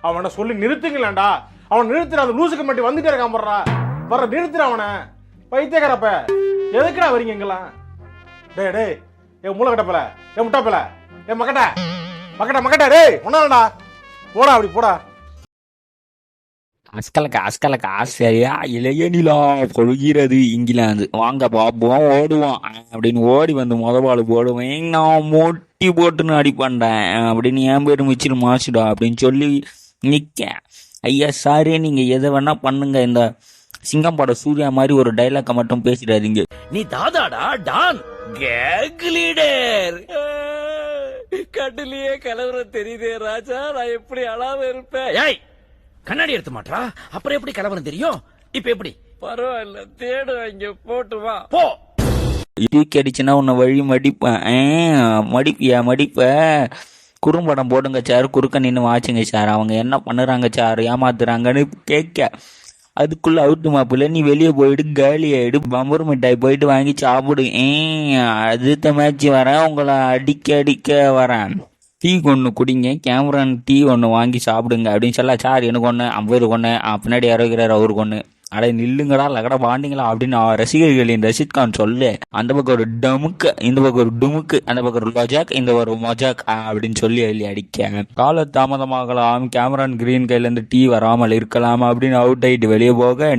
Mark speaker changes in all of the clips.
Speaker 1: அவனை சொல்லி நிறுத்துங்களேன்டா. அவன் நிறுத்துற அந்த லூசுக்கு மட்டும் வந்துட்டே இருக்கான் போடுறா. வர நிறுத்துற அவனை. பைத்தியக்காரப்ப எதுக்குடா வரீங்க எங்கெல்லாம்? டேய் டேய் என் மூளை கட்டப்பல, என் முட்டாப்பல, என் மக்கட்ட மக்கட்ட மக்கட்ட டேய் ஒன்னாடா போடா, அப்படி போடா.
Speaker 2: அஸ்கலக்கு ஆஸ்திரேலியா இளைய நிலா பொழுகிறது இங்கிலாந்து, வாங்க பாப்போம் ஓடுவான் அப்படின்னு ஓடி வந்து முதபாடு போடுவேன், நான் மொட்டி போட்டுன்னு அடிப்பண்டேன் அப்படின்னு என் பேர் மிச்சிரு மாசுடா அப்படின்னு சொல்லி நிற்க. ஐயா சாரே, நீங்க எதை வேணா பண்ணுங்க, இந்த சிங்கம் பட சூர்யா மாதிரி ஒரு டைலாக்கை மட்டும் பேசிடாதீங்க.
Speaker 3: நீ தாதாடா டான் கேக் லீடர். கட்டிலேயே கலவரம் தெரியுதே ராஜா, நான் எப்படி அழாம இருப்பேன். ஏய் கண்ணாடி எடுத்து மாட்டா, அப்புறம் எப்படி கலவரம் தெரியும்? இப்ப எப்படி? பரவாயில்ல, தேடு இங்க போட்டு வா போ.
Speaker 2: தூக்கி அடிச்சுன்னா உன்னை வழி மடிப்பேன். மடிப்ப குறும்படம் போடுங்க சார், குறுக்க நின்று வாச்சுங்க சார், அவங்க என்ன பண்ணுறாங்க சார், ஏமாத்துறாங்கன்னு கேட்க. அதுக்குள்ள அவுட்டு மாப்பிள்ள, நீ வெளியே போயிட்டு காலி ஆயிடு, பம்பர் மிட்டாய் போயிட்டு வாங்கி சாப்பிடு. அடுத்த மேட்ச் வரேன், உங்களை அடிக்க வரேன், டீ ஒன்று குடிங்க, கேமரான் டீ ஒன்று வாங்கி சாப்பிடுங்க அப்படின்னு சொல்ல. சார் எனக்கு ஒன்று, 50 ஒன்று, பின்னாடி இறகுறாரு அவருக்கு ஒன்று. அடே நில்லுங்கடா லகடா பாண்டிங்களா அப்படின்னு ரசிகர்களின் ரஷித்கான் சொல்லு. அந்த பக்கம் ஒரு டமுக்கு, இந்த பக்கம் ஒரு டுமுக்கு, அந்த பக்கம் ஒரு லொஜாக், இந்த ஒரு மொஜாக் அப்படின்னு சொல்லி எழுதி அடிக்க. கால தாமதமாகலாம், கேமரான் கிரீன் கையிலேருந்து டீ வராமல் இருக்கலாம் அப்படின்னு அவுட் ஆயிட்டு வெளியே போக.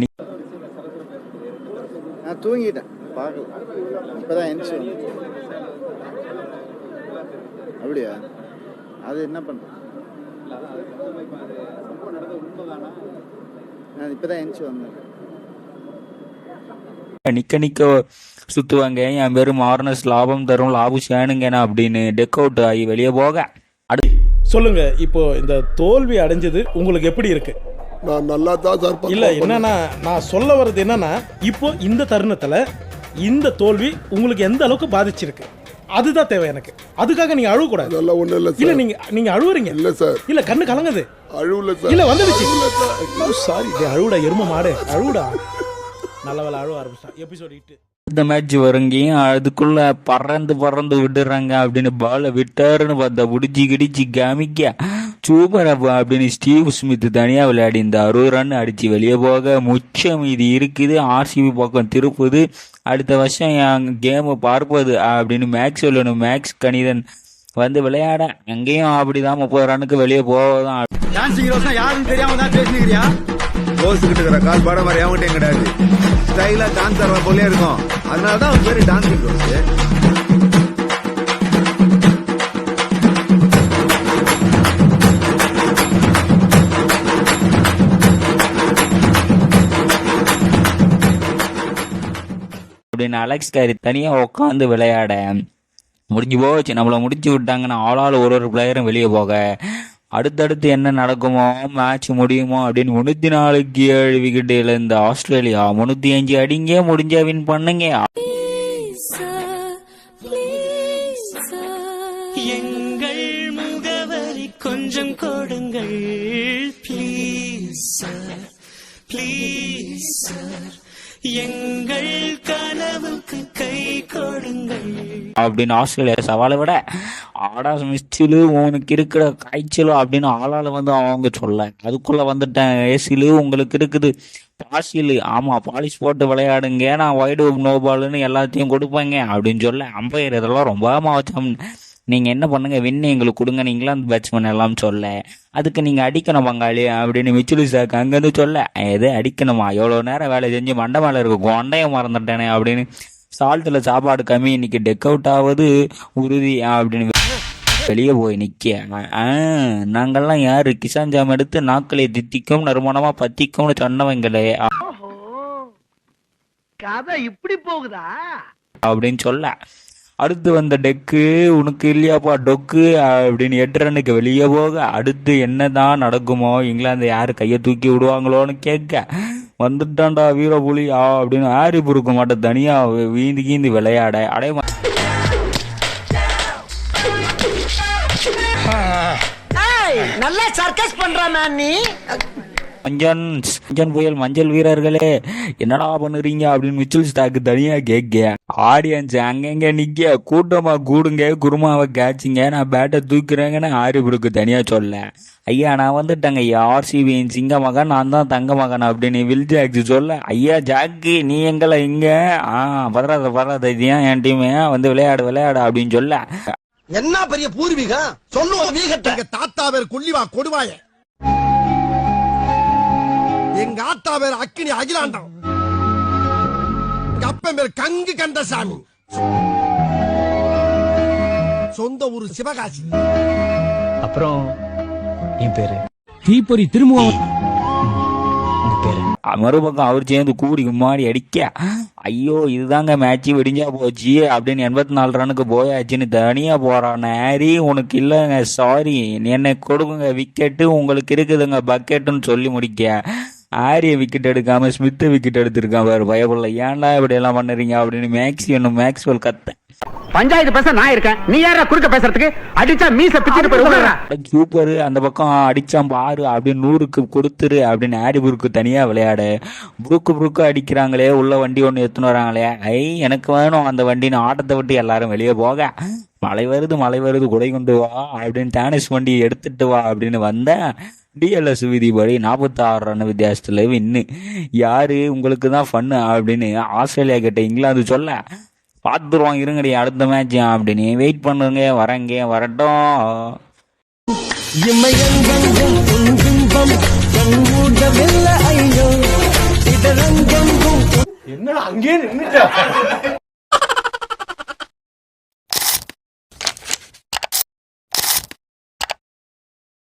Speaker 4: நான் தூங்கிட்டேன், இப்பதான் எந்திரிச்சு. அப்படியா? அது என்ன பண்ற? நான் இப்பதான் எந்திரிச்சு வந்தேன்.
Speaker 2: நிக்க சுத்துவாங்க, என் பேரு மார்னஸ், லாபம் தரும் லாபு சேனுங்கண்ணா அப்படின்னு டெக் அவுட் ஆகி வெளியே போக.
Speaker 1: சொல்லுங்க, இப்போ இந்த தோல்வி அடைஞ்சது உங்களுக்கு எப்படி இருக்கு?
Speaker 5: நான் நல்லா தான் சார்.
Speaker 1: இல்ல என்னன்னா, நான் சொல்ல வர்றது என்னன்னா, இப்போ இந்த தருணத்துல இந்த தோல்வி உங்களுக்கு எந்த அளவுக்கு பாதிச்சிருக்கு அதுதான் தேவை எனக்கு. அதுக்காக நீங்க அழுவ கூடாது.
Speaker 5: அதெல்லாம் ஒண்ணு இல்ல
Speaker 1: இல்ல,
Speaker 5: சார்.
Speaker 1: நீங்க அழுவுறீங்க.
Speaker 5: இல்ல சார்.
Speaker 1: இல்ல கண்ணு கலங்குது.
Speaker 5: அழுவல சார்.
Speaker 1: இல்ல வந்துடுச்சு. சாரி, அழுவுடா எரும மாடு, அழுவுடா. நல்ல வேலை அழுவ ஆரம்பிச்சான். எபிசோட் 8
Speaker 2: இந்த மேட்ச் வருங்கியும் அதுக்குள்ள பறந்து விடுறாங்க அப்படின்னு பாலை விட்டாருன்னு பார்த்தா பிடிச்சி கிடிச்சு காமிக்க சூப்பர் அப்படின்னு ஸ்டீவ் ஸ்மித் தனியா விளையாடி இந்த 60 ரன் அடிச்சு வெளியே போக. முச்சம் மீதி இருக்குது, ஆர்சிபி பக்கம் திருப்புது. அடுத்த வருஷம் என் கேமை பார்ப்பது அப்படின்னு மேக்ஸ் சொல்லணும். மேக்ஸ் கணிதன் வந்து விளையாட அங்கேயும் அப்படிதான் 30 ரன்னுக்கு வெளியே போவதான்.
Speaker 4: யாரும் தெரியாம தான் பேசுறீங்க.
Speaker 6: ரோஸுக்கிட்டு இருக்கிற கால் பாட மாதிரி எவன்கிட்ட கிடையாது. ஸ்டைலா டான்ஸ் ஆடுற போலே இருக்கும், அதனாலதான் அவன் பேரு டான்சிங் ரோஸ்.
Speaker 2: அப்படின்னு அலெக்ஸ் கேரி தனியா உட்காந்து விளையாட முடிஞ்சு போச்சு. நம்மளை முடிச்சு விட்டாங்கன்னா ஆளால் ஒரு பிளேயரும் வெளியே போக. அடுத்தடுத்து என்ன நடக்குமோ, மேட்ச் முடியுமோ அப்படின்னு 304 விக்கெட் இழந்த ஆஸ்திரேலியா 305 அடிங்க, முடிஞ்சா வின் பண்ணுங்க.
Speaker 3: எங்கள் முகவரி கொஞ்சம் கொடுங்கள் ப்ளீஸ் சார், ப்ளீஸ் சார், எங்கள் கனவுக்கு கை கொடுங்கள்
Speaker 2: அப்படின்னு ஆஸ்திரேலியா சவாலை விட, ஆடா மிஸ்டிலு உனக்கு இருக்கிற காய்ச்சலு அப்படின்னு ஆளால வந்து அவங்க சொல்ல. அதுக்குள்ள வந்துட்டேன், ஏசிலு உங்களுக்கு இருக்குது பாசிலு, ஆமா பாலிஷ் போட்டு விளையாடுங்க, நான் வைடு நோபாலுன்னு எல்லாத்தையும் கொடுப்பேங்க அப்படின்னு சொல்ல. அம்பையர் இதெல்லாம் ரொம்ப மாவச்சம், நீங்கள் என்ன பண்ணுங்க, வின்னு எங்களுக்கு கொடுங்க, நீங்களாம் அந்த பேட்ஸ்மேன் எல்லாம் சொல்ல. அதுக்கு நீங்கள் அடிக்கணும் பங்காளி அப்படின்னு மிச்சுலு சாக்கு அங்கேருந்து சொல்ல. எது அடிக்கணுமா, எவ்வளோ நேரம் வேலை செஞ்சு மண்டை மேலே இருக்கு, கொண்டையை மறந்துட்டேனே அப்படின்னு. சால்ட்டில் சாப்பாடு கம்மி, இன்னைக்கு டெக் அவுட் ஆகுது உறுதி அப்படின்னு வெளியே போய் நிற்க. நாங்கள்லாம் யாரு, கிசான் ஜாம் எடுத்து நாக்களை தித்திக்கும் நறுமணமா பத்திக்கும்னு சொன்னவங்களே
Speaker 3: கதை இப்படி போகுதா
Speaker 2: அப்படின்னு சொல்ல. அடுத்து வந்த டெக்கு உனக்கு இல்லையாப்பா டொக்கு அப்படின்னு 8 ரன்னுக்கு வெளியே போக. அடுத்து என்னதான் நடக்குமோ, இங்கிலாந்து யாரு கையை தூக்கி விடுவாங்களோன்னு கேட்க. வந்துட்டான்டா வீரபுலி அப்படின்னு ஆரி புருக்கு மாட்ட தனியா வீந்தி கீந்தி விளையாட.
Speaker 3: நல்லா சர்க்கஸ் பண்றானே நீ.
Speaker 2: மஞ்சன் புயல் மஞ்சள் வீரர்களே என்னடா பண்ணுறீங்க அப்படின்னு மிச்சுல் ஸ்டாக்கு தனியா கேட்க. ஆடியன்ஸ் அங்கங்க நிக்க, கூட்டமா கூடுங்க, குருமாவை கேட்சிங்க, நான் பேட்டை தூக்குறேங்கன்னு ஆரிபுருக்கு தனியா சொல்ல. ஐயா நான் வந்துட்டேங்க ஐயா, ஆர்சிபியின் சிங்க மகன் நான் தான் தங்க மகன் அப்படின்னு வில் ஜாக்ஸ் சொல்ல, ஐயா ஜாக்கு நீ எங்களை இங்க பதறாத இது ஏன் என் டீம் வந்து விளையாடு அப்படின்னு சொல்ல,
Speaker 7: என்ன பெரிய பூர்வீகம் சொல்லுவோம் வீகத்தை. எங்க தாத்தா பேர் கொல்லிவா கொடுவாய, எங்க ஆத்தா பேர் அக்கினி அகிலாண்டம், எங்க அப்பன் பேர் கங்கு கந்தசாமி, சொந்த ஊர் சிவகாசி.
Speaker 8: அப்புறம் என் பேரு தீப்பொறி திரும்பவும் பேரு.
Speaker 2: மறுபக்கம் அவர் சேர்ந்து கூடி கும்மாடி அடிக்க, ஐயோ இதுதாங்க மேட்ச் விடிஞ்சா போச்சு அப்படின்னு 84 ரனுக்கு போயாச்சுன்னு தனியா போறான். ஹாரி உனக்கு இல்லைங்க, சாரி என்னை கொடுங்க விக்கெட்டு, உங்களுக்கு இருக்குதுங்க பக்கெட்டுன்னு சொல்லி முடிக்க, ஹாரியை விக்கெட் எடுக்காம ஸ்மித்தை விக்கெட் எடுத்திருக்கான் பாரு பயப்படல. ஏன்டா இப்படி எல்லாம் பண்ணுறீங்க அப்படின்னு மேக்ஸ்வெல் கத்த.
Speaker 8: பஞ்சாயத்து பேச நான் இருக்கேன், நீ யாரா குறுக்க பேசுறதுக்கு? அடிச்சா மீச பிச்சுட்டு போய்
Speaker 2: சூப்பர், அந்த பக்கம் அடிச்சான் பாரு அப்படின்னு 100க்கு கொடுத்துரு அப்படின்னு ஹாரி புருக்கு தனியா விளையாடு. புருக்கு அடிக்கிறாங்களே, உள்ள வண்டி ஒன்று எடுத்துன்னு வராங்களே, எனக்கு வேணும் அந்த வண்டின்னு ஆட்டத்தை விட்டு எல்லாரும் வெளியே போக, மழை வருது குடை கொண்டு வா அப்படின்னு டேனிஸ் வண்டி எடுத்துட்டு வா அப்படின்னு வந்தேன். டிஎல்எஸ் விதிப்படி 46 ரன் வித்தியாசத்துல வின்னு. யாரு உங்களுக்கு தான் ஃபன்னு அப்படின்னு ஆஸ்திரேலியா கிட்ட இங்கிலாந்து சொல்ல, பார்த்துருவோம் இருங்கடி அடுத்த மேட்ச் அப்படின்னு வெயிட் பண்ணுங்க, வரட்டும்.
Speaker 1: என்ன அங்கேயே நின்னுட்டா